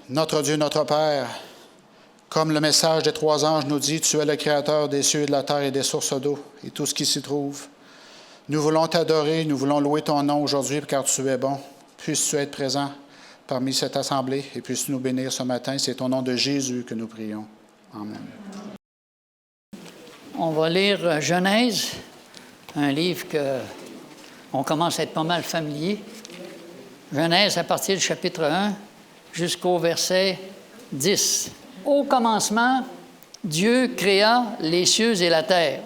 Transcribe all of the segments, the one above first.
Notre Dieu, notre Père, comme le message des 3 anges nous dit, tu es le Créateur des cieux et de la terre et des sources d'eau et tout ce qui s'y trouve. Nous voulons t'adorer, nous voulons louer ton nom aujourd'hui car tu es bon. Puisses-tu être présent parmi cette assemblée et puisses-tu nous bénir ce matin. C'est au nom de Jésus que nous prions. Amen. On va lire Genèse, un livre qu'on commence à être pas mal familier. Genèse à partir du chapitre 1 jusqu'au verset 10. Au commencement, Dieu créa les cieux et la terre.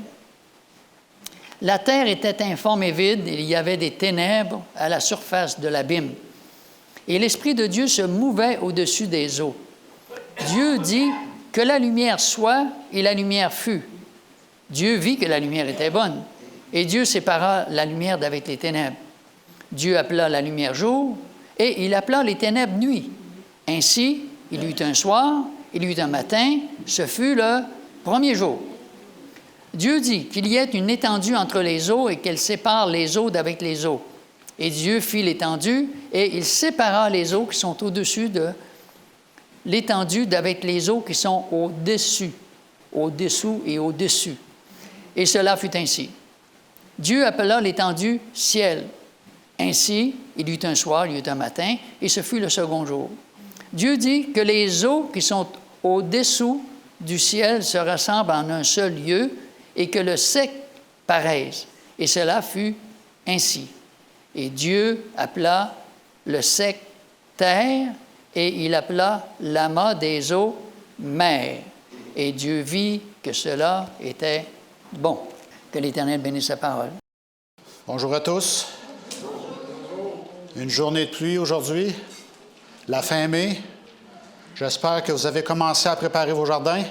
La terre était informe et vide, et il y avait des ténèbres à la surface de l'abîme. Et l'Esprit de Dieu se mouvait au-dessus des eaux. Dieu dit que la lumière soit, et la lumière fut. Dieu vit que la lumière était bonne, et Dieu sépara la lumière d'avec les ténèbres. Dieu appela la lumière jour, et il appela les ténèbres nuit. Ainsi, il y eut un soir, il y eut un matin, ce fut le premier jour. Dieu dit qu'il y ait une étendue entre les eaux et qu'elle sépare les eaux d'avec les eaux. Et Dieu fit l'étendue, et il sépara les eaux qui sont au-dessus de l'étendue d'avec les eaux qui sont au-dessus, au-dessous et au-dessus. Et cela fut ainsi. Dieu appela l'étendue ciel. Ainsi, il y eut un soir, il y eut un matin, et ce fut le second jour. Dieu dit que les eaux qui sont au-dessous du ciel se rassemblent en un seul lieu et que le sec paraisse. Et cela fut ainsi. Et Dieu appela le sec terre et il appela l'amas des eaux mer. Et Dieu vit que cela était bon. Que l'Éternel bénisse sa parole. Bonjour à tous. Une journée de pluie aujourd'hui, la fin mai. J'espère que vous avez commencé à préparer vos jardins.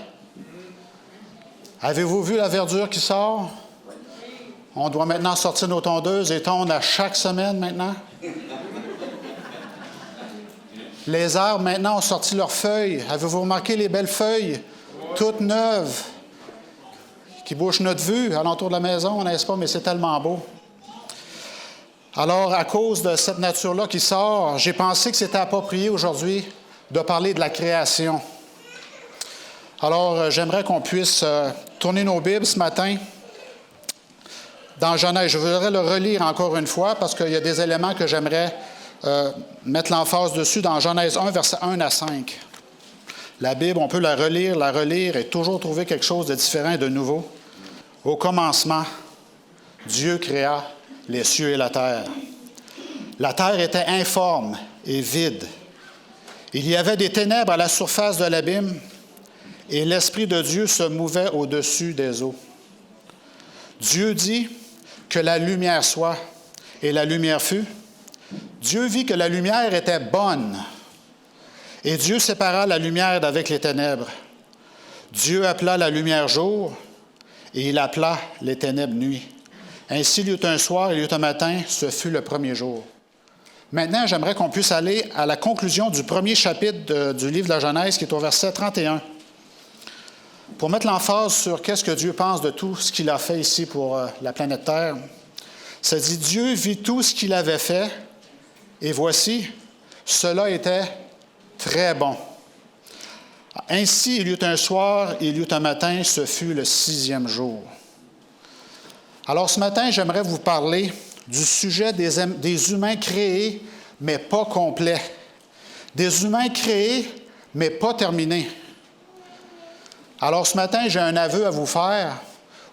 Avez-vous vu la verdure qui sort? On doit maintenant sortir nos tondeuses et tondre à chaque semaine maintenant. Les arbres maintenant ont sorti leurs feuilles. Avez-vous remarqué les belles feuilles, toutes neuves, qui bouchent notre vue alentour de la maison, n'est-ce pas? Mais c'est tellement beau. Alors, à cause de cette nature-là qui sort, j'ai pensé que c'était approprié aujourd'hui de parler de la création. Alors, j'aimerais qu'on puisse tourner nos Bibles ce matin dans Genèse. Je voudrais le relire encore une fois parce qu'il y a des éléments que j'aimerais mettre l'emphase dessus dans Genèse 1, versets 1 à 5. La Bible, on peut la relire et toujours trouver quelque chose de différent et de nouveau. Au commencement, Dieu créa les cieux et la terre. La terre était informe et vide. Il y avait des ténèbres à la surface de l'abîme et l'Esprit de Dieu se mouvait au-dessus des eaux. Dieu dit que la lumière soit, et la lumière fut. Dieu vit que la lumière était bonne, et Dieu sépara la lumière d'avec les ténèbres. Dieu appela la lumière jour, et il appela les ténèbres nuit. Ainsi, il y eut un soir, il y eut un matin, ce fut le premier jour. Maintenant, j'aimerais qu'on puisse aller à la conclusion du premier chapitre du livre de la Genèse, qui est au verset 31, pour mettre l'emphase sur qu'est-ce que Dieu pense de tout ce qu'il a fait ici pour la planète Terre. Ça dit, Dieu vit tout ce qu'il avait fait, et voici, cela était très bon. Ainsi, il y eut un soir, il y eut un matin, ce fut le 6e jour. Alors, ce matin, j'aimerais vous parler du sujet des humains créés, mais pas complets. Des humains créés, mais pas terminés. Alors, ce matin, j'ai un aveu à vous faire.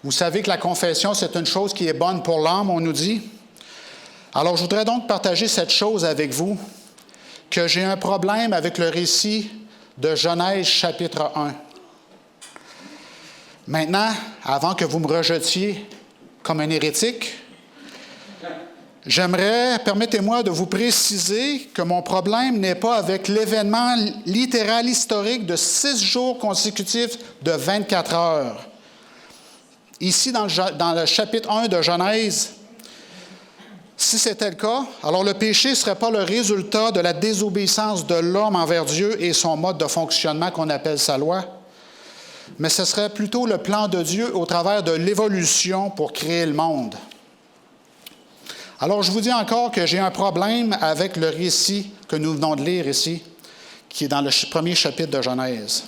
Vous savez que la confession, c'est une chose qui est bonne pour l'âme, on nous dit. Alors, je voudrais donc partager cette chose avec vous, que j'ai un problème avec le récit de Genèse chapitre 1. Maintenant, avant que vous me rejetiez comme un hérétique, permettez-moi de vous préciser que mon problème n'est pas avec l'événement littéral historique de 6 jours consécutifs de 24 heures. Ici, dans le chapitre 1 de Genèse, si c'était le cas, alors le péché ne serait pas le résultat de la désobéissance de l'homme envers Dieu et son mode de fonctionnement qu'on appelle sa loi, mais ce serait plutôt le plan de Dieu au travers de l'évolution pour créer le monde. Alors, je vous dis encore que j'ai un problème avec le récit que nous venons de lire ici, qui est dans le premier chapitre de Genèse.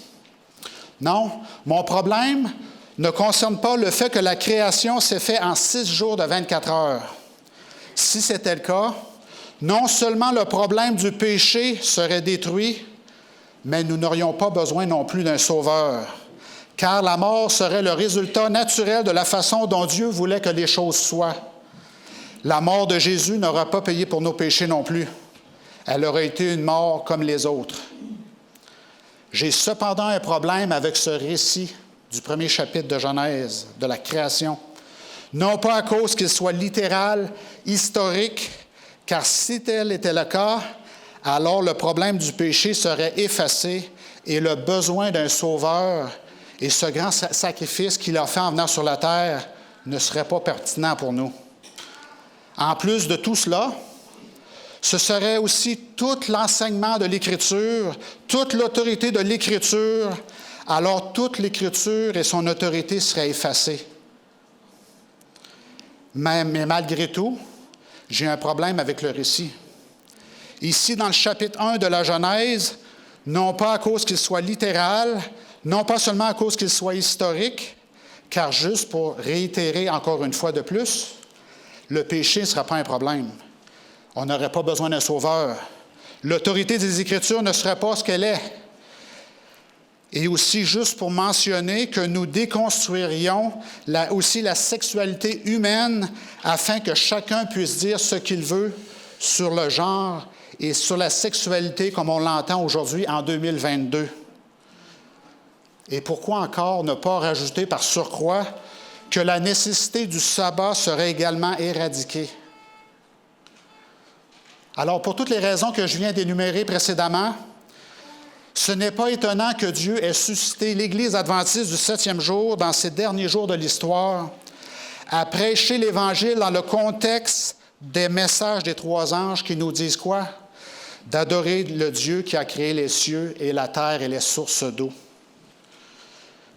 Non, mon problème ne concerne pas le fait que la création s'est faite en 6 jours de 24 heures. Si c'était le cas, non seulement le problème du péché serait détruit, mais nous n'aurions pas besoin non plus d'un sauveur, car la mort serait le résultat naturel de la façon dont Dieu voulait que les choses soient. La mort de Jésus n'aura pas payé pour nos péchés non plus. Elle aurait été une mort comme les autres. J'ai cependant un problème avec ce récit du premier chapitre de Genèse, de la création. Non pas à cause qu'il soit littéral, historique, car si tel était le cas, alors le problème du péché serait effacé et le besoin d'un sauveur et ce grand sacrifice qu'il a fait en venant sur la terre ne serait pas pertinent pour nous. En plus de tout cela, ce serait aussi tout l'enseignement de l'Écriture, toute l'autorité de l'Écriture, alors toute l'Écriture et son autorité seraient effacées. Mais malgré tout, j'ai un problème avec le récit. Ici, dans le chapitre 1 de la Genèse, non pas à cause qu'il soit littéral, non pas seulement à cause qu'il soit historique, car juste pour réitérer encore une fois de plus, le péché ne sera pas un problème. On n'aurait pas besoin d'un sauveur. L'autorité des Écritures ne serait pas ce qu'elle est. Et aussi, juste pour mentionner que nous déconstruirions aussi la sexualité humaine afin que chacun puisse dire ce qu'il veut sur le genre et sur la sexualité comme on l'entend aujourd'hui en 2022. Et pourquoi encore ne pas rajouter par surcroît que la nécessité du sabbat serait également éradiquée? Alors, pour toutes les raisons que je viens d'énumérer précédemment, ce n'est pas étonnant que Dieu ait suscité l'Église adventiste du 7e jour dans ces derniers jours de l'histoire à prêcher l'Évangile dans le contexte des messages des 3 anges qui nous disent quoi? D'adorer le Dieu qui a créé les cieux et la terre et les sources d'eau.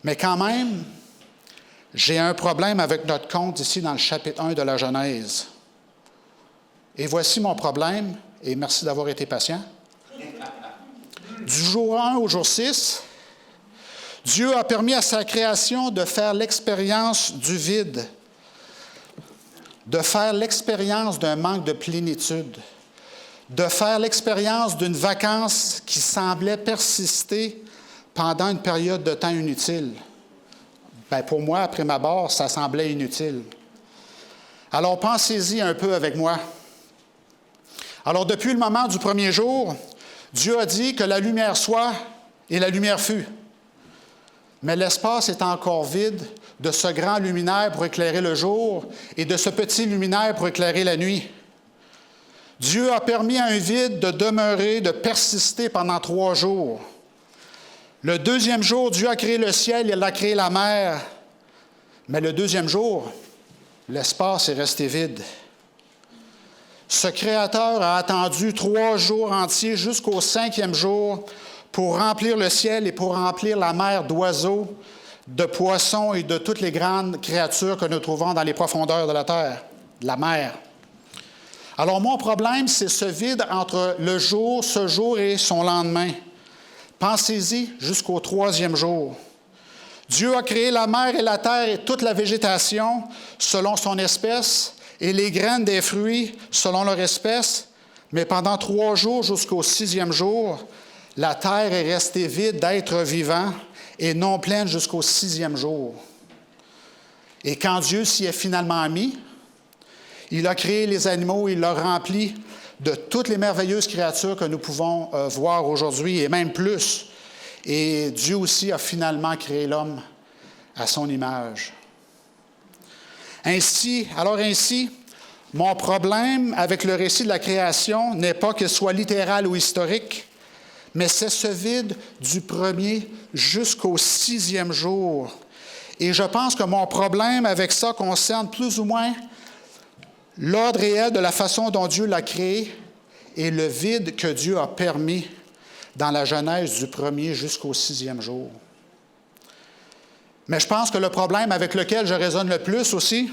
Mais quand même, j'ai un problème avec notre compte ici dans le chapitre 1 de la Genèse. Et voici mon problème, et merci d'avoir été patient. Du jour 1 au jour 6, Dieu a permis à sa création de faire l'expérience du vide, de faire l'expérience d'un manque de plénitude, de faire l'expérience d'une vacance qui semblait persister pendant une période de temps inutile. Bien, pour moi, après ma barre, ça semblait inutile. Alors, pensez-y un peu avec moi. Alors, depuis le moment du premier jour, Dieu a dit que la lumière soit et la lumière fut. Mais l'espace est encore vide de ce grand luminaire pour éclairer le jour et de ce petit luminaire pour éclairer la nuit. Dieu a permis à un vide de demeurer, de persister pendant 3 jours. Le 2e jour, Dieu a créé le ciel et il a créé la mer. Mais le 2e jour, l'espace est resté vide. Ce Créateur a attendu 3 jours entiers jusqu'au 5e jour pour remplir le ciel et pour remplir la mer d'oiseaux, de poissons et de toutes les grandes créatures que nous trouvons dans les profondeurs de la terre, de la mer. Alors, mon problème, c'est ce vide entre ce jour et son lendemain. Pensez-y jusqu'au 3e jour. Dieu a créé la mer et la terre et toute la végétation selon son espèce et les graines des fruits selon leur espèce, mais pendant 3 jours jusqu'au 6e jour, la terre est restée vide d'êtres vivants et non pleine jusqu'au 6e jour. Et quand Dieu s'y est finalement mis, il a créé les animaux, il l'a rempli de toutes les merveilleuses créatures que nous pouvons voir aujourd'hui, et même plus. Et Dieu aussi a finalement créé l'homme à son image. Ainsi, mon problème avec le récit de la création n'est pas qu'il soit littéral ou historique, mais c'est ce vide du 1er jusqu'au 6e jour. Et je pense que mon problème avec ça concerne plus ou moins l'ordre réel de la façon dont Dieu l'a créé et le vide que Dieu a permis dans la Genèse du 1er jusqu'au 6e jour. Mais je pense que le problème avec lequel je raisonne le plus aussi,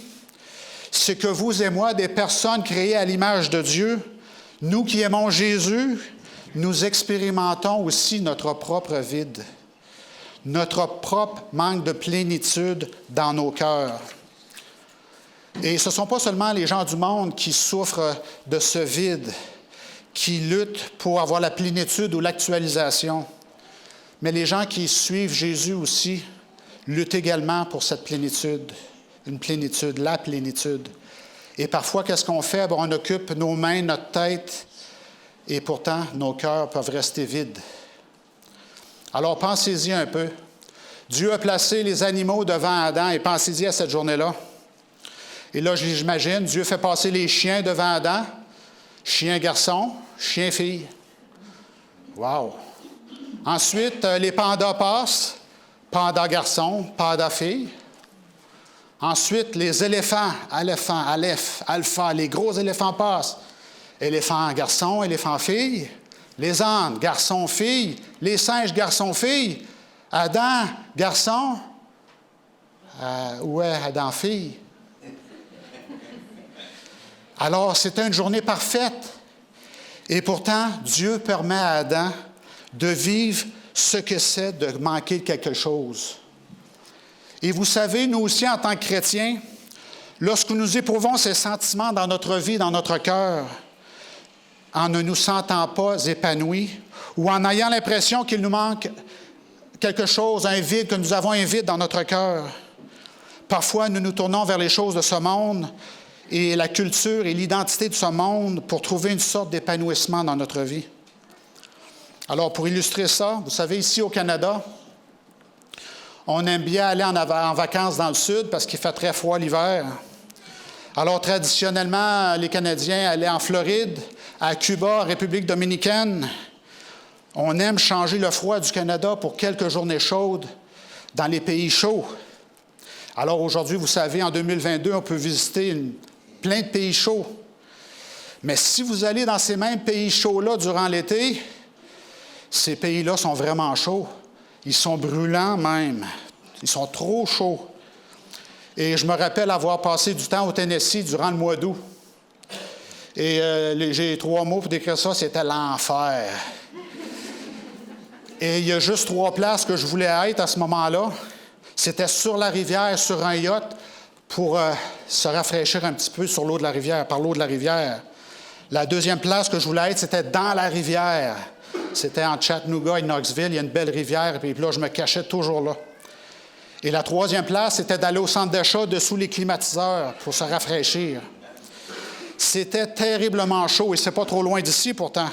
c'est que vous et moi, des personnes créées à l'image de Dieu, nous qui aimons Jésus, nous expérimentons aussi notre propre vide, notre propre manque de plénitude dans nos cœurs. Et ce ne sont pas seulement les gens du monde qui souffrent de ce vide, qui luttent pour avoir la plénitude ou l'actualisation, mais les gens qui suivent Jésus aussi luttent également pour cette plénitude, une plénitude, la plénitude. Et parfois, qu'est-ce qu'on fait? Bien, on occupe nos mains, notre tête, et pourtant, nos cœurs peuvent rester vides. Alors, pensez-y un peu. Dieu a placé les animaux devant Adam, et pensez-y à cette journée-là. Et là, j'imagine, Dieu fait passer les chiens devant Adam, chien garçon, chien fille. Wow! Ensuite, les pandas passent, panda garçon, panda fille. Ensuite, les éléphants, aleph, alpha, les gros éléphants passent. Éléphant garçon, éléphant fille. Les ânes, garçon, fille. Les singes, garçon, fille. Adam, garçon. Où est Adam, fille? Alors, c'était une journée parfaite. Et pourtant, Dieu permet à Adam de vivre ce que c'est de manquer de quelque chose. Et vous savez, nous aussi, en tant que chrétiens, lorsque nous éprouvons ces sentiments dans notre vie, dans notre cœur, en ne nous sentant pas épanouis, ou en ayant l'impression qu'il nous manque quelque chose, un vide, que nous avons un vide dans notre cœur, parfois nous nous tournons vers les choses de ce monde et la culture et l'identité de ce monde pour trouver une sorte d'épanouissement dans notre vie. Alors, pour illustrer ça, vous savez, ici au Canada, on aime bien aller en vacances dans le sud parce qu'il fait très froid l'hiver. Alors, traditionnellement, les Canadiens allaient en Floride, à Cuba, République dominicaine. On aime changer le froid du Canada pour quelques journées chaudes dans les pays chauds. Alors, aujourd'hui, vous savez, en 2022, on peut visiter plein de pays chauds. Mais si vous allez dans ces mêmes pays chauds-là durant l'été, ces pays-là sont vraiment chauds. Ils sont brûlants même. Ils sont trop chauds. Et je me rappelle avoir passé du temps au Tennessee durant le mois d'août. Et j'ai 3 mots pour décrire ça, c'était l'enfer. Et il y a juste 3 places que je voulais être à ce moment-là. C'était sur la rivière, sur un yacht, pour se rafraîchir un petit peu sur l'eau de la rivière, par l'eau de la rivière. La deuxième place que je voulais être, c'était dans la rivière. C'était en Chattanooga et Knoxville. Il y a une belle rivière, et puis là, je me cachais toujours là. Et la troisième place, c'était d'aller au centre d'achat dessous les climatiseurs pour se rafraîchir. C'était terriblement chaud, et c'est pas trop loin d'ici pourtant.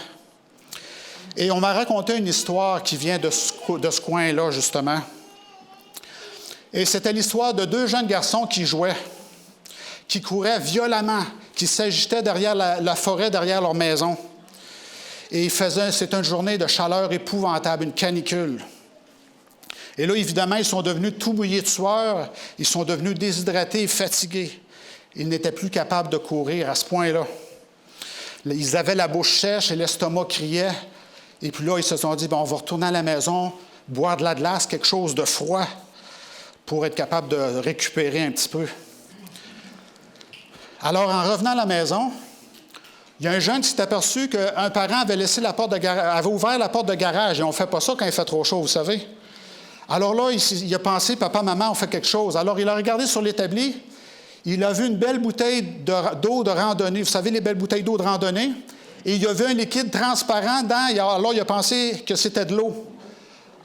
Et on m'a raconté une histoire qui vient de ce coin-là, justement. Et c'était l'histoire de 2 jeunes garçons qui jouaient, qui couraient violemment, qui s'agitaient derrière la forêt, derrière leur maison. Et c'était une journée de chaleur épouvantable, une canicule. Et là, évidemment, ils sont devenus tout mouillés de sueur, ils sont devenus déshydratés et fatigués. Ils n'étaient plus capables de courir à ce point-là. Ils avaient la bouche sèche et l'estomac criait. Et puis là, ils se sont dit, on va retourner à la maison, boire de la glace, quelque chose de froid, pour être capable de récupérer un petit peu. Alors, en revenant à la maison, il y a un jeune qui s'est aperçu qu'un parent avait avait ouvert la porte de garage. Et on ne fait pas ça quand il fait trop chaud, vous savez. Alors là, il a pensé, papa, maman, on fait quelque chose. Alors, il a regardé sur l'établi. Il a vu une belle bouteille d'eau de randonnée. Vous savez, les belles bouteilles d'eau de randonnée. Et il a vu un liquide transparent dedans. Alors, il a pensé que c'était de l'eau.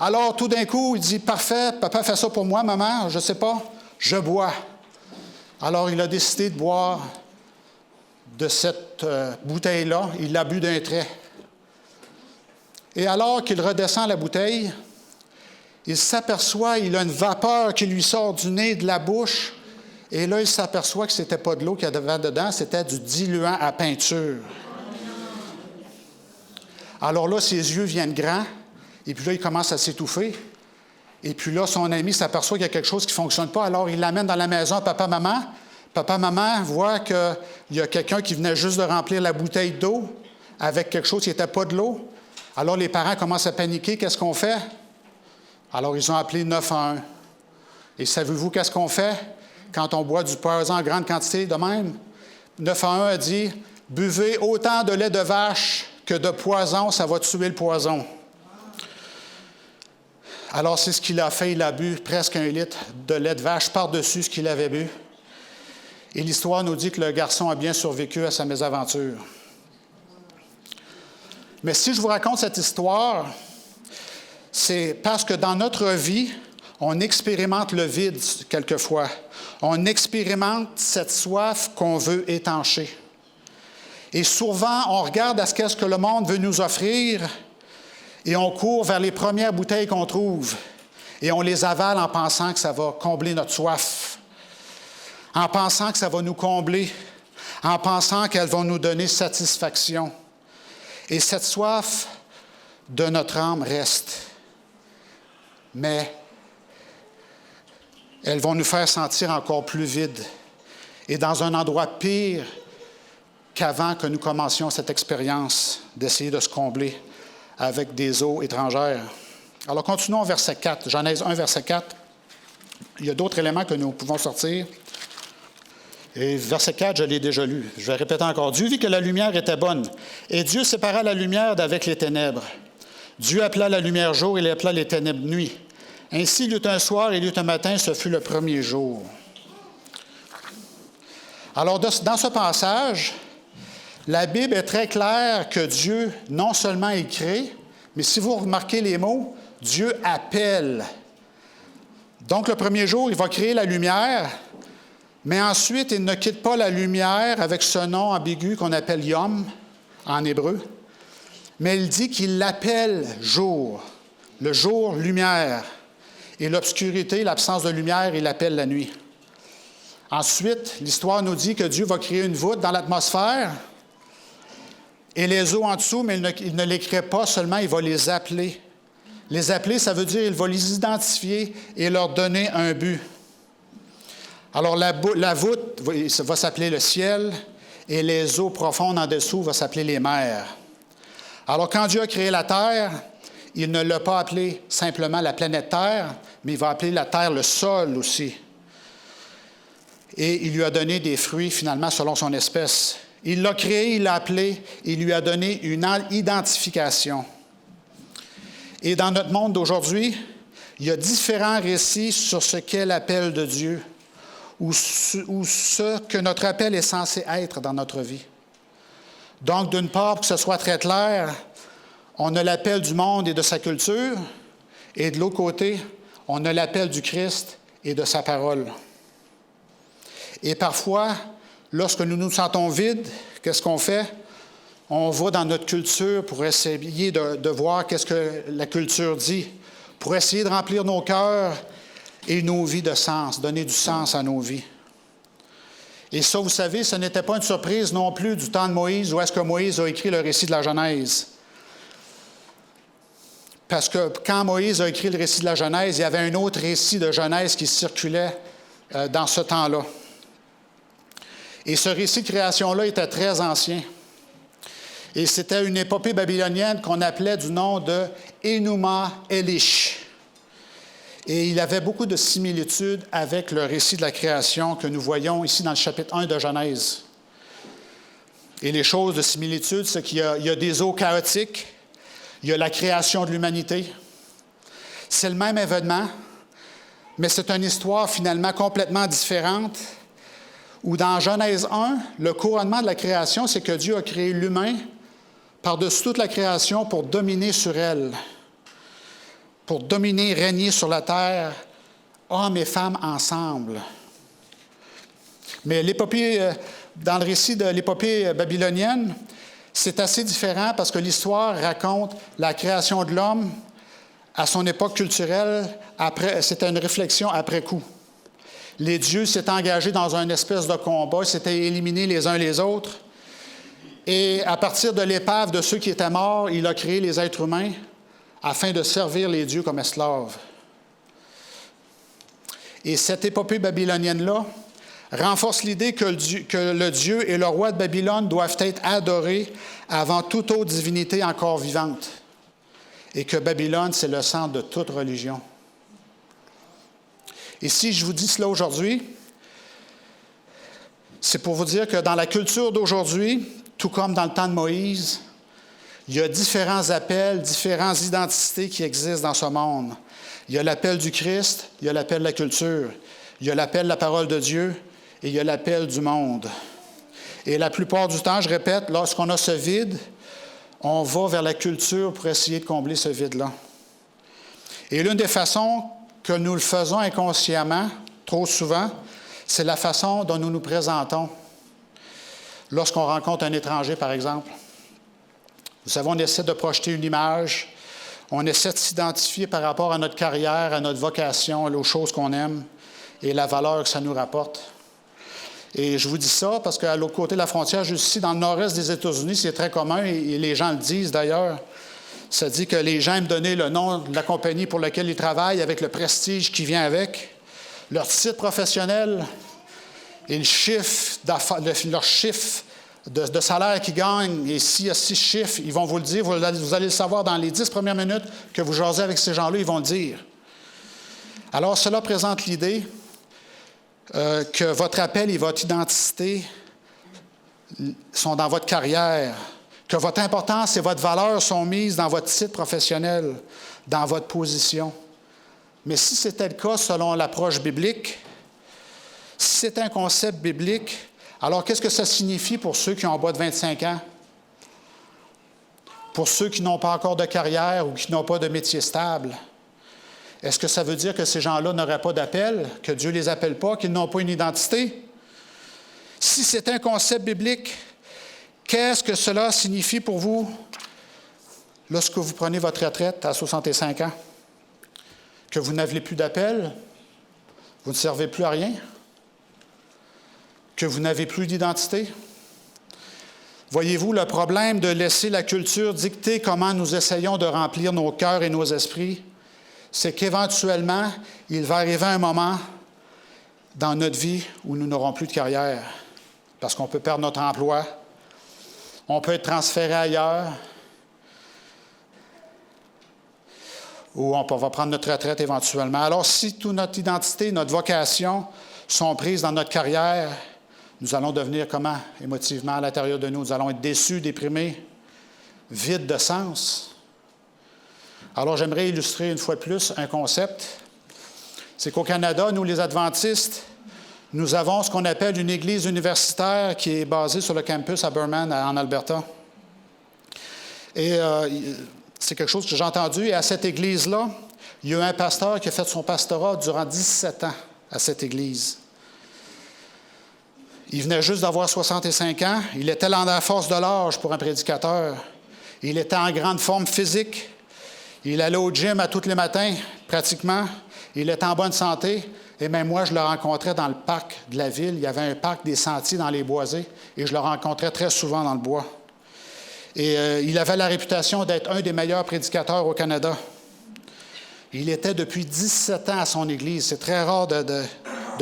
Alors, tout d'un coup, il dit, parfait, papa fait ça pour moi, maman, je ne sais pas, je bois. Alors, il a décidé de boire de cette bouteille-là. Il l'a bu d'un trait. Et alors qu'il redescend la bouteille, il s'aperçoit, il a une vapeur qui lui sort du nez, de la bouche. Et là, il s'aperçoit que ce n'était pas de l'eau qu'il y avait dedans, c'était du diluant à peinture. Alors là, ses yeux viennent grands. Et puis là, il commence à s'étouffer. Et puis là, son ami s'aperçoit qu'il y a quelque chose qui ne fonctionne pas. Alors, il l'amène dans la maison à papa, maman. Papa, maman voit qu'il y a quelqu'un qui venait juste de remplir la bouteille d'eau avec quelque chose qui n'était pas de l'eau. Alors, les parents commencent à paniquer. Qu'est-ce qu'on fait? Alors, ils ont appelé 911. Et savez-vous qu'est-ce qu'on fait quand on boit du poison en grande quantité de même? 911 a dit, buvez autant de lait de vache que que de poison, ça va tuer le poison. Alors, c'est ce qu'il a fait. Il a bu presque 1 litre de lait de vache par-dessus ce qu'il avait bu. Et l'histoire nous dit que le garçon a bien survécu à sa mésaventure. Mais si je vous raconte cette histoire, c'est parce que dans notre vie, on expérimente le vide quelquefois. On expérimente cette soif qu'on veut étancher. Et souvent, on regarde à ce que le monde veut nous offrir et on court vers les premières bouteilles qu'on trouve et on les avale en pensant que ça va combler notre soif, en pensant que ça va nous combler, en pensant qu'elles vont nous donner satisfaction. Et cette soif de notre âme reste. Mais elles vont nous faire sentir encore plus vides et dans un endroit pire qu'avant que nous commencions cette expérience d'essayer de se combler avec des eaux étrangères. Alors, continuons au verset 4, Genèse 1, verset 4. Il y a d'autres éléments que nous pouvons sortir. Et verset 4, je l'ai déjà lu. Je vais répéter encore. Dieu vit que la lumière était bonne, et Dieu sépara la lumière d'avec les ténèbres. Dieu appela la lumière jour, et il appela les ténèbres nuit. Ainsi, il y eut un soir et il y eut un matin, ce fut le premier jour. Alors, dans ce passage, la Bible est très claire que Dieu, non seulement il crée, mais si vous remarquez les mots, Dieu appelle. Donc, le premier jour, il va créer la lumière, mais ensuite, il ne quitte pas la lumière avec ce nom ambigu qu'on appelle Yom en hébreu, mais il dit qu'il l'appelle jour, le jour lumière, et l'obscurité, l'absence de lumière, il l'appelle la nuit. Ensuite, l'histoire nous dit que Dieu va créer une voûte dans l'atmosphère, et les eaux en dessous, mais il ne les crée pas seulement, il va les appeler. Les appeler, ça veut dire qu'il va les identifier et leur donner un but. Alors, la voûte va s'appeler le ciel et les eaux profondes en dessous vont s'appeler les mers. Alors, quand Dieu a créé la terre, il ne l'a pas appelée simplement la planète Terre, mais il va appeler la terre le sol aussi. Et il lui a donné des fruits, finalement, selon son espèce. Il l'a créé, il l'a appelé, il lui a donné une identification. Et dans notre monde d'aujourd'hui, il y a différents récits sur ce qu'est l'appel de Dieu ou ce que notre appel est censé être dans notre vie. Donc, d'une part, pour que ce soit très clair, on a l'appel du monde et de sa culture, et de l'autre côté, on a l'appel du Christ et de sa parole. Et parfois, lorsque nous nous sentons vides, qu'est-ce qu'on fait? On va dans notre culture pour essayer de voir qu'est-ce que la culture dit, pour essayer de remplir nos cœurs et nos vies de sens, donner du sens à nos vies. Et ça, vous savez, ce n'était pas une surprise non plus du temps de Moïse, où est-ce que Moïse a écrit le récit de la Genèse. Parce que quand Moïse a écrit le récit de la Genèse, il y avait un autre récit de Genèse qui circulait dans ce temps-là. Et ce récit de création-là était très ancien. Et c'était une épopée babylonienne qu'on appelait du nom de Enuma Elish. Et il avait beaucoup de similitudes avec le récit de la création que nous voyons ici dans le chapitre 1 de Genèse. Et les choses de similitude, c'est qu'il y a des eaux chaotiques, il y a la création de l'humanité. C'est le même événement, mais c'est une histoire finalement complètement différente, où dans Genèse 1, le couronnement de la création, c'est que Dieu a créé l'humain par-dessus toute la création pour dominer sur elle, pour dominer, régner sur la terre, hommes et femmes ensemble. Mais dans le récit de l'épopée babylonienne, c'est assez différent parce que l'histoire raconte la création de l'homme à son époque culturelle. C'était une réflexion après coup. Les dieux s'étaient engagés dans une espèce de combat, ils s'étaient éliminés les uns les autres. Et à partir de l'épave de ceux qui étaient morts, il a créé les êtres humains afin de servir les dieux comme esclaves. Et cette épopée babylonienne-là renforce l'idée que le Dieu et le roi de Babylone doivent être adorés avant toute autre divinité encore vivante. Et que Babylone, c'est le centre de toute religion. Et si je vous dis cela aujourd'hui, c'est pour vous dire que dans la culture d'aujourd'hui, tout comme dans le temps de Moïse, il Il y a différents appels, différentes identités qui existent dans ce monde. Il y a l'appel du Christ, il y a l'appel de la culture, il y a l'appel de la parole de Dieu et il y a l'appel du monde. Et la plupart du temps, je répète, lorsqu'on a ce vide, on va vers la culture pour essayer de combler ce vide-là. Et l'une des façons que nous le faisons inconsciemment, trop souvent, c'est la façon dont nous nous présentons. Lorsqu'on rencontre un étranger, par exemple, vous savez, on essaie de projeter une image, on essaie de s'identifier par rapport à notre carrière, à notre vocation, aux choses qu'on aime et la valeur que ça nous rapporte. Et je vous dis ça parce qu'à l'autre côté de la frontière, juste ici, dans le nord-est des États-Unis, c'est très commun et les gens le disent d'ailleurs. Ça dit que les gens aiment donner le nom de la compagnie pour laquelle ils travaillent avec le prestige qui vient avec, leur titre professionnel et le chiffre leur chiffre de salaire qu'ils gagnent. Et s'il y a 6 chiffres, ils vont vous le dire, vous allez le savoir dans les 10 premières minutes que vous jasez avec ces gens-là, ils vont le dire. Alors, cela présente l'idée que votre appel et votre identité sont dans votre carrière, que votre importance et votre valeur sont mises dans votre titre professionnel, dans votre position. Mais si c'était le cas selon l'approche biblique, si c'est un concept biblique, alors qu'est-ce que ça signifie pour ceux qui ont en bas de 25 ans? Pour ceux qui n'ont pas encore de carrière ou qui n'ont pas de métier stable? Est-ce que ça veut dire que ces gens-là n'auraient pas d'appel, que Dieu ne les appelle pas, qu'ils n'ont pas une identité? Si c'est un concept biblique, qu'est-ce que cela signifie pour vous lorsque vous prenez votre retraite à 65 ans? Que vous n'avez plus d'appel? Vous ne servez plus à rien? Que vous n'avez plus d'identité? Voyez-vous, le problème de laisser la culture dicter comment nous essayons de remplir nos cœurs et nos esprits, c'est qu'éventuellement, il va arriver un moment dans notre vie où nous n'aurons plus de carrière, parce qu'on peut perdre notre emploi, on peut être transféré ailleurs, ou on va prendre notre retraite éventuellement. Alors, si toute notre identité, notre vocation sont prises dans notre carrière, nous allons devenir comment émotivement à l'intérieur de nous? Nous allons être déçus, déprimés, vides de sens. Alors, j'aimerais illustrer une fois de plus un concept. C'est qu'au Canada, nous, les adventistes, nous avons ce qu'on appelle une église universitaire qui est basée sur le campus à Burman, en Alberta. Et c'est quelque chose que j'ai entendu. Et à cette église-là, il y a eu un pasteur qui a fait son pastorat durant 17 ans à cette église. Il venait juste d'avoir 65 ans. Il était dans la force de l'âge pour un prédicateur. Il était en grande forme physique. Il allait au gym à tous les matins, pratiquement. Il était en bonne santé. Et même moi, je le rencontrais dans le parc de la ville. Il y avait un parc des sentiers dans les boisés. Et je le rencontrais très souvent dans le bois. Et il avait la réputation d'être un des meilleurs prédicateurs au Canada. Il était depuis 17 ans à son église. C'est très rare de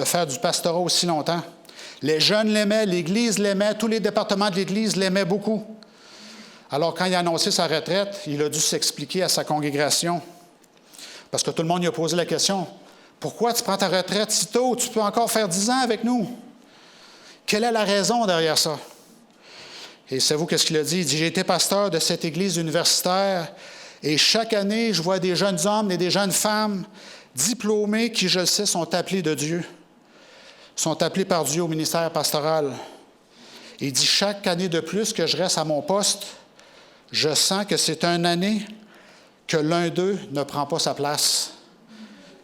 faire du pastorat aussi longtemps. Les jeunes l'aimaient, l'Église l'aimait, tous les départements de l'Église l'aimaient beaucoup. Alors, quand il a annoncé sa retraite, il a dû s'expliquer à sa congrégation. Parce que tout le monde lui a posé la question, « Pourquoi tu prends ta retraite si tôt? Tu peux encore faire 10 ans avec nous. » Quelle est la raison derrière ça? Et savez-vous qu'est-ce qu'il a dit? Il dit, « J'ai été pasteur de cette Église universitaire et chaque année, je vois des jeunes hommes et des jeunes femmes diplômés qui, je le sais, sont appelés de Dieu. Sont appelés par Dieu au ministère pastoral. Il dit, chaque année de plus que je reste à mon poste, je sens que c'est une année que l'un d'eux ne prend pas sa place.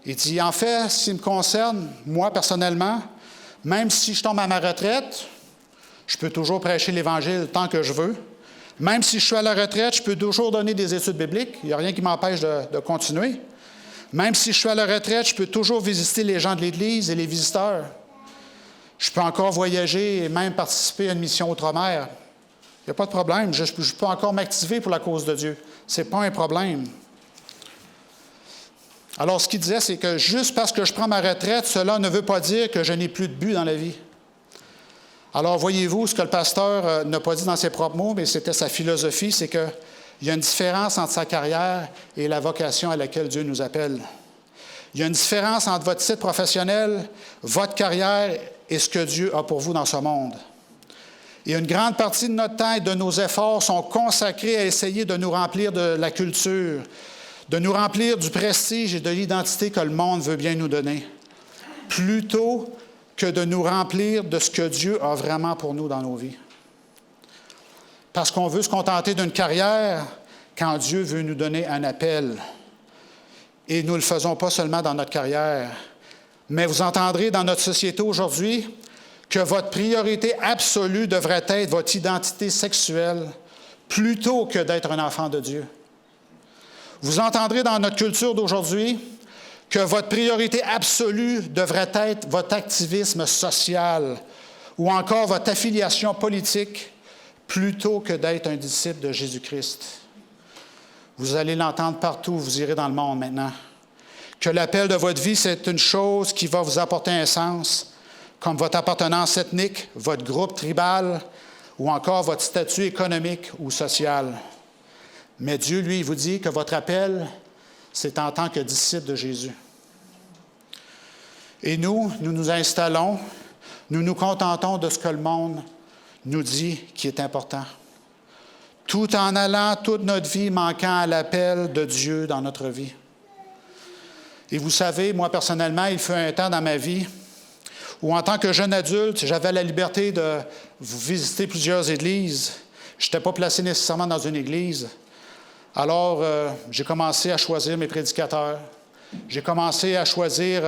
Il dit, en fait, ce qui me concerne, moi personnellement, même si je tombe à ma retraite, je peux toujours prêcher l'Évangile tant que je veux. Même si je suis à la retraite, je peux toujours donner des études bibliques. Il n'y a rien qui m'empêche de continuer. Même si je suis à la retraite, je peux toujours visiter les gens de l'Église et les visiteurs. Je peux encore voyager et même participer à une mission outre-mer. Il n'y a pas de problème. Je peux encore m'activer pour la cause de Dieu. Ce n'est pas un problème. Alors, ce qu'il disait, c'est que juste parce que je prends ma retraite, cela ne veut pas dire que je n'ai plus de but dans la vie. Alors, voyez-vous, ce que le pasteur n'a pas dit dans ses propres mots, mais c'était sa philosophie, c'est qu'il y a une différence entre sa carrière et la vocation à laquelle Dieu nous appelle. Il y a une différence entre votre titre professionnel, votre carrière et ce que Dieu a pour vous dans ce monde. Et une grande partie de notre temps et de nos efforts sont consacrés à essayer de nous remplir de la culture, de nous remplir du prestige et de l'identité que le monde veut bien nous donner, plutôt que de nous remplir de ce que Dieu a vraiment pour nous dans nos vies. Parce qu'on veut se contenter d'une carrière quand Dieu veut nous donner un appel. Et nous ne le faisons pas seulement dans notre carrière, mais vous entendrez dans notre société aujourd'hui que votre priorité absolue devrait être votre identité sexuelle plutôt que d'être un enfant de Dieu. Vous entendrez dans notre culture d'aujourd'hui que votre priorité absolue devrait être votre activisme social ou encore votre affiliation politique plutôt que d'être un disciple de Jésus-Christ. Vous allez l'entendre partout où vous irez dans le monde maintenant. Que l'appel de votre vie, c'est une chose qui va vous apporter un sens, comme votre appartenance ethnique, votre groupe tribal ou encore votre statut économique ou social. Mais Dieu, lui, vous dit que votre appel, c'est en tant que disciple de Jésus. Et nous nous installons, nous nous contentons de ce que le monde nous dit qui est important, tout en allant toute notre vie manquant à l'appel de Dieu dans notre vie. Et vous savez, moi personnellement, il fut un temps dans ma vie où en tant que jeune adulte, j'avais la liberté de visiter plusieurs églises. Je n'étais pas placé nécessairement dans une église. Alors, j'ai commencé à choisir mes prédicateurs. J'ai commencé à choisir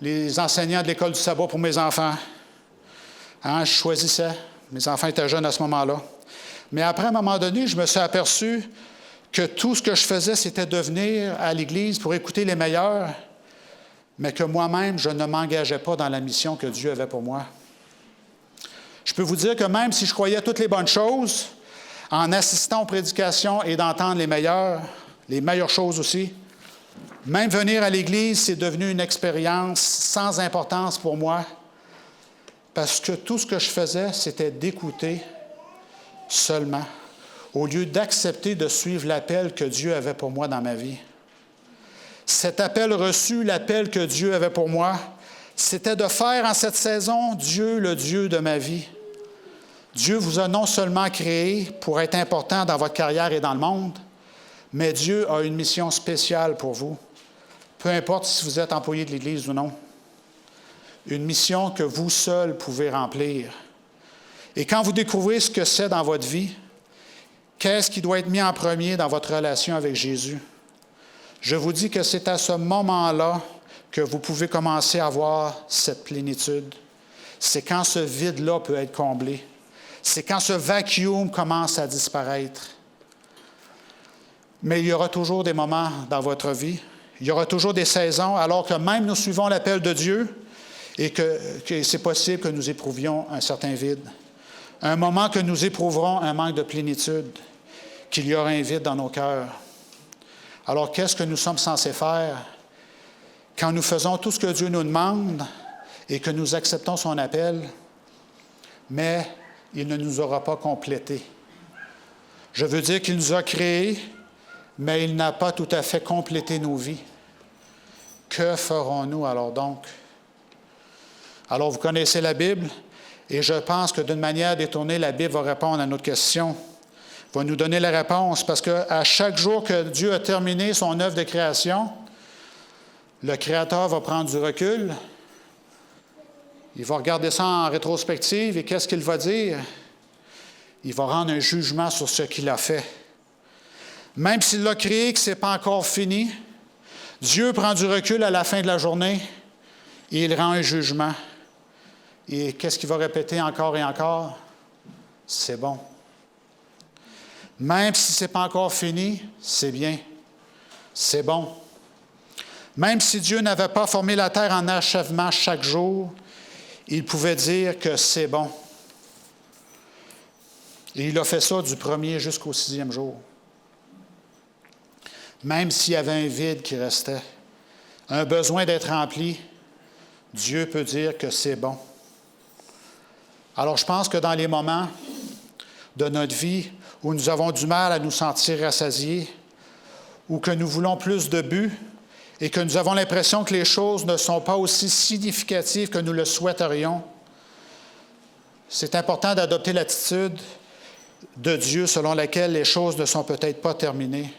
les enseignants de l'école du sabbat pour mes enfants. Je choisissais. Mes enfants étaient jeunes à ce moment-là. Mais après, à un moment donné, je me suis aperçu que tout ce que je faisais, c'était de venir à l'Église pour écouter les meilleurs, mais que moi-même, je ne m'engageais pas dans la mission que Dieu avait pour moi. Je peux vous dire que même si je croyais toutes les bonnes choses, en assistant aux prédications et d'entendre les meilleures choses aussi, même venir à l'Église, c'est devenu une expérience sans importance pour moi, parce que tout ce que je faisais, c'était d'écouter seulement, au lieu d'accepter de suivre l'appel que Dieu avait pour moi dans ma vie. Cet appel reçu, l'appel que Dieu avait pour moi, c'était de faire en cette saison Dieu le Dieu de ma vie. Dieu vous a non seulement créé pour être important dans votre carrière et dans le monde, mais Dieu a une mission spéciale pour vous, peu importe si vous êtes employé de l'Église ou non. Une mission que vous seul pouvez remplir. Et quand vous découvrez ce que c'est dans votre vie, qu'est-ce qui doit être mis en premier dans votre relation avec Jésus? Je vous dis que c'est à ce moment-là que vous pouvez commencer à avoir cette plénitude. C'est quand ce vide-là peut être comblé. C'est quand ce vacuum commence à disparaître. Mais il y aura toujours des moments dans votre vie, il y aura toujours des saisons, alors que même nous suivons l'appel de Dieu et que c'est possible que nous éprouvions un certain vide. Un moment que nous éprouverons un manque de plénitude, qu'il y aura un vide dans nos cœurs. Alors, qu'est-ce que nous sommes censés faire quand nous faisons tout ce que Dieu nous demande et que nous acceptons son appel, mais il ne nous aura pas complétés? Je veux dire qu'il nous a créés, mais il n'a pas tout à fait complété nos vies. Que ferons-nous alors donc? Alors, vous connaissez la Bible, et je pense que d'une manière détournée, la Bible va répondre à notre question, va nous donner la réponse, parce qu'à chaque jour que Dieu a terminé son œuvre de création, le Créateur va prendre du recul, il va regarder ça en rétrospective, et qu'est-ce qu'il va dire? Il va rendre un jugement sur ce qu'il a fait. Même s'il l'a créé, que ce n'est pas encore fini, Dieu prend du recul à la fin de la journée, et il rend un jugement. Et qu'est-ce qu'il va répéter encore et encore? C'est bon. Même si ce n'est pas encore fini, c'est bien. C'est bon. Même si Dieu n'avait pas formé la terre en achèvement chaque jour, il pouvait dire que c'est bon. Et il a fait ça du 1er jusqu'au 6e jour. Même s'il y avait un vide qui restait, un besoin d'être rempli, Dieu peut dire que c'est bon. Alors, je pense que dans les moments de notre vie où nous avons du mal à nous sentir rassasiés, ou que nous voulons plus de but, et que nous avons l'impression que les choses ne sont pas aussi significatives que nous le souhaiterions, C'est important d'adopter l'attitude de Dieu selon laquelle les choses ne sont peut-être pas terminées,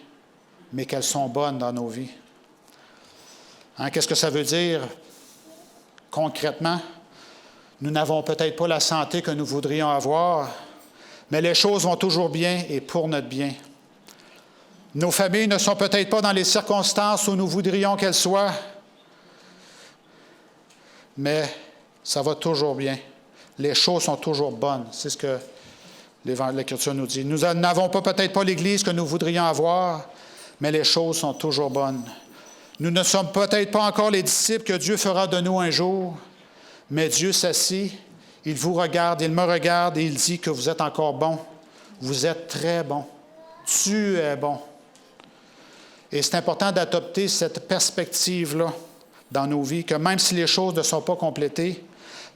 mais qu'elles sont bonnes dans nos vies. Qu'est-ce que ça veut dire concrètement? Nous n'avons peut-être pas la santé que nous voudrions avoir, mais les choses vont toujours bien et pour notre bien. Nos familles ne sont peut-être pas dans les circonstances où nous voudrions qu'elles soient, mais ça va toujours bien. Les choses sont toujours bonnes. C'est ce que l'Écriture nous dit. Nous n'avons peut-être pas l'Église que nous voudrions avoir, mais les choses sont toujours bonnes. Nous ne sommes peut-être pas encore les disciples que Dieu fera de nous un jour, mais Dieu s'assit, il vous regarde, il me regarde et il dit que vous êtes encore bon. Vous êtes très bon. Tu es bon. Et c'est important d'adopter cette perspective-là dans nos vies, que même si les choses ne sont pas complétées,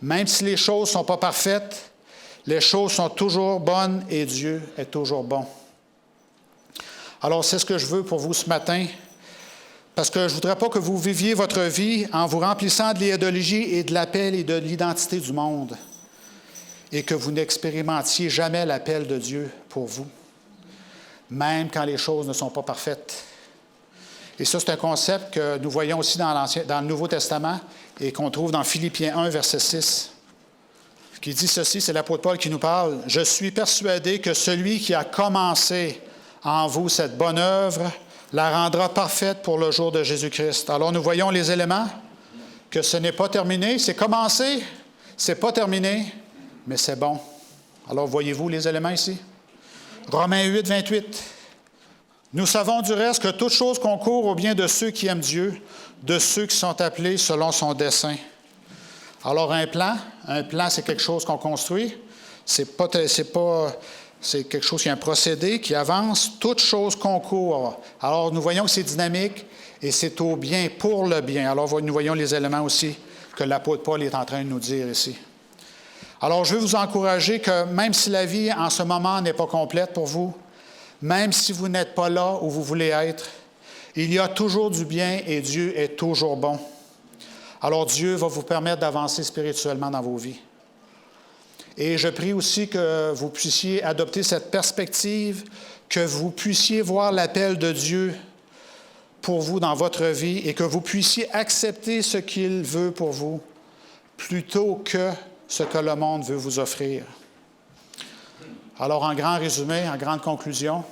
même si les choses ne sont pas parfaites, les choses sont toujours bonnes et Dieu est toujours bon. Alors, c'est ce que je veux pour vous ce matin, parce que je ne voudrais pas que vous viviez votre vie en vous remplissant de l'idéologie et de l'appel et de l'identité du monde, et que vous n'expérimentiez jamais l'appel de Dieu pour vous, même quand les choses ne sont pas parfaites. Et ça, c'est un concept que nous voyons aussi dans le Nouveau Testament et qu'on trouve dans Philippiens 1, verset 6, qui dit ceci, c'est l'apôtre Paul qui nous parle. « Je suis persuadé que celui qui a commencé en vous cette bonne œuvre la rendra parfaite pour le jour de Jésus-Christ. » Alors, nous voyons les éléments, que ce n'est pas terminé, c'est commencé, c'est pas terminé, mais c'est bon. Alors, voyez-vous les éléments ici? Romains 8, 28. Nous savons du reste que toute chose concourt au bien de ceux qui aiment Dieu, de ceux qui sont appelés selon son dessein. Alors, un plan, c'est quelque chose qu'on construit. C'est quelque chose qui est un procédé qui avance. Toute chose concourt. Alors, nous voyons que c'est dynamique et c'est au bien, pour le bien. Alors, nous voyons les éléments aussi que l'apôtre Paul est en train de nous dire ici. Alors, je veux vous encourager que même si la vie en ce moment n'est pas complète pour vous, même si vous n'êtes pas là où vous voulez être, il y a toujours du bien et Dieu est toujours bon. Alors Dieu va vous permettre d'avancer spirituellement dans vos vies. Et je prie aussi que vous puissiez adopter cette perspective, que vous puissiez voir l'appel de Dieu pour vous dans votre vie et que vous puissiez accepter ce qu'il veut pour vous plutôt que ce que le monde veut vous offrir. Alors, en grand résumé, en grande conclusion,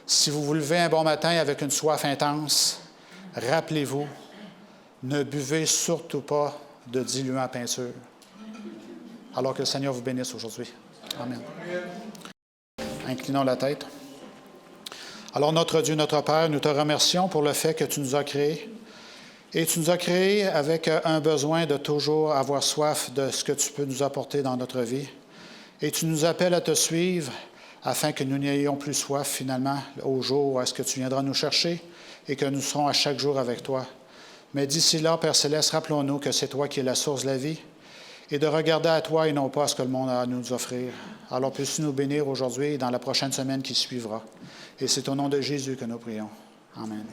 si vous vous levez un bon matin avec une soif intense, rappelez-vous, ne buvez surtout pas de diluant peinture. Alors que le Seigneur vous bénisse aujourd'hui. Amen. Inclinons la tête. Alors, notre Dieu, notre Père, nous te remercions pour le fait que tu nous as créés. Et tu nous as créés avec un besoin de toujours avoir soif de ce que tu peux nous apporter dans notre vie. Et tu nous appelles à te suivre afin que nous n'ayons plus soif finalement au jour où est-ce que tu viendras nous chercher et que nous serons à chaque jour avec toi. Mais d'ici là, Père Céleste, rappelons-nous que c'est toi qui es la source de la vie et de regarder à toi et non pas à ce que le monde a à nous offrir. Alors puisses-tu nous bénir aujourd'hui et dans la prochaine semaine qui suivra. Et c'est au nom de Jésus que nous prions. Amen.